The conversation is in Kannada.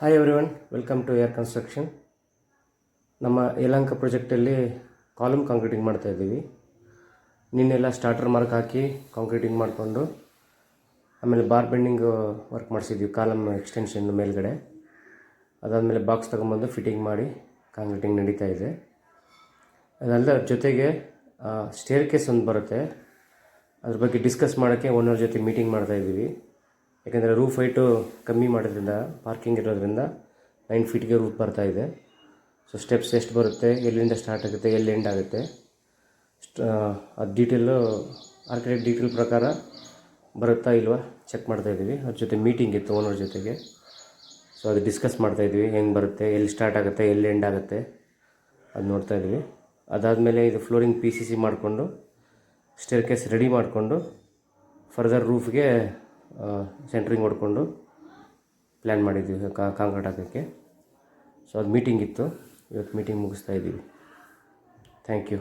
Hi everyone, welcome to air construction. ನಮ್ಮ ಯಲಹಂಕ ಪ್ರಾಜೆಕ್ಟಲ್ಲಿ ಕಾಲಮ್ ಕಾಂಕ್ರೀಟಿಂಗ್ ಮಾಡ್ತಾಯಿದ್ದೀವಿ. ನಿನ್ನೆಲ್ಲ ಸ್ಟಾರ್ಟರ್ ಮಾರ್ಕ್ ಹಾಕಿ ಕಾಂಕ್ರೀಟಿಂಗ್ ಮಾಡಿಕೊಂಡು ಆಮೇಲೆ ಬಾರ್ ಬೆಂಡಿಂಗ್ ವರ್ಕ್ ಮಾಡಿಸಿದ್ವಿ ಕಾಲಮ್ ಎಕ್ಸ್ಟೆನ್ಷನ್ ಮೇಲ್ಗಡೆ. ಅದಾದಮೇಲೆ ಬಾಕ್ಸ್ ತೊಗೊಂಬಂದು ಫಿಟ್ಟಿಂಗ್ ಮಾಡಿ ಕಾಂಕ್ರೀಟಿಂಗ್ ನಡೀತಾ ಇದೆ. ಅದಲ್ಲದೆ ಅದ್ರ ಜೊತೆಗೆ ಸ್ಟೇರ್ ಕೇಸ್ ಒಂದು ಬರುತ್ತೆ, ಅದ್ರ ಬಗ್ಗೆ ಡಿಸ್ಕಸ್ ಮಾಡೋಕ್ಕೆ ಓನರ್ ಜೊತೆ ಮೀಟಿಂಗ್ ಮಾಡ್ತಾಯಿದ್ದೀವಿ. ಯಾಕೆಂದರೆ ರೂಫ್ ಹೈಟು ಕಮ್ಮಿ ಮಾಡೋದ್ರಿಂದ ಪಾರ್ಕಿಂಗ್ ಇರೋದ್ರಿಂದ 9 ಫೀಟ್ಗೆ ರೂಫ್ ಬರ್ತಾಯಿದೆ. ಸೊ ಸ್ಟೆಪ್ಸ್ ಎಷ್ಟು ಬರುತ್ತೆ, ಎಲ್ಲಿಂದ ಸ್ಟಾರ್ಟ್ ಆಗುತ್ತೆ, ಎಲ್ಲಿ ಎಂಡ್ ಆಗುತ್ತೆ, ಅದು ಡೀಟೇಲು ಆರ್ಕಿಟೆಕ್ಟ್ ಡೀಟೇಲ್ ಪ್ರಕಾರ ಬರುತ್ತಾ ಇಲ್ವಾ ಚೆಕ್ ಮಾಡ್ತಾಯಿದ್ದೀವಿ. ಅದ್ರ ಜೊತೆ ಮೀಟಿಂಗ್ ಇತ್ತು ಓನರ್ ಜೊತೆಗೆ. ಸೊ ಅದು ಡಿಸ್ಕಸ್ ಮಾಡ್ತಾಯಿದ್ವಿ, ಹೆಂಗೆ ಬರುತ್ತೆ, ಎಲ್ಲಿ ಸ್ಟಾರ್ಟ್ ಆಗುತ್ತೆ, ಎಲ್ಲಿ ಎಂಡ್ ಆಗುತ್ತೆ ಅದು ನೋಡ್ತಾಯಿದ್ವಿ. ಅದಾದಮೇಲೆ ಇದು ಫ್ಲೋರಿಂಗ್ PCC ಮಾಡಿಕೊಂಡು ಸ್ಟೇರ್ ಕೇಸ್ ರೆಡಿ ಮಾಡಿಕೊಂಡು ಫರ್ದರ್ ರೂಫ್ಗೆ ಸೆಂಟ್ರಿಂಗ್ ಹೊಡ್ಕೊಂಡು ಪ್ಲ್ಯಾನ್ ಮಾಡಿದ್ವಿ ಕಾಂಕ್ರೀಟ್ ಹಾಕೋಕ್ಕೆ. ಸೊ ಅದು ಮೀಟಿಂಗ್ ಇತ್ತು, ಇವತ್ತು ಮೀಟಿಂಗ್ ಮುಗಿಸ್ತಾ ಇದ್ದೀವಿ. Thank you.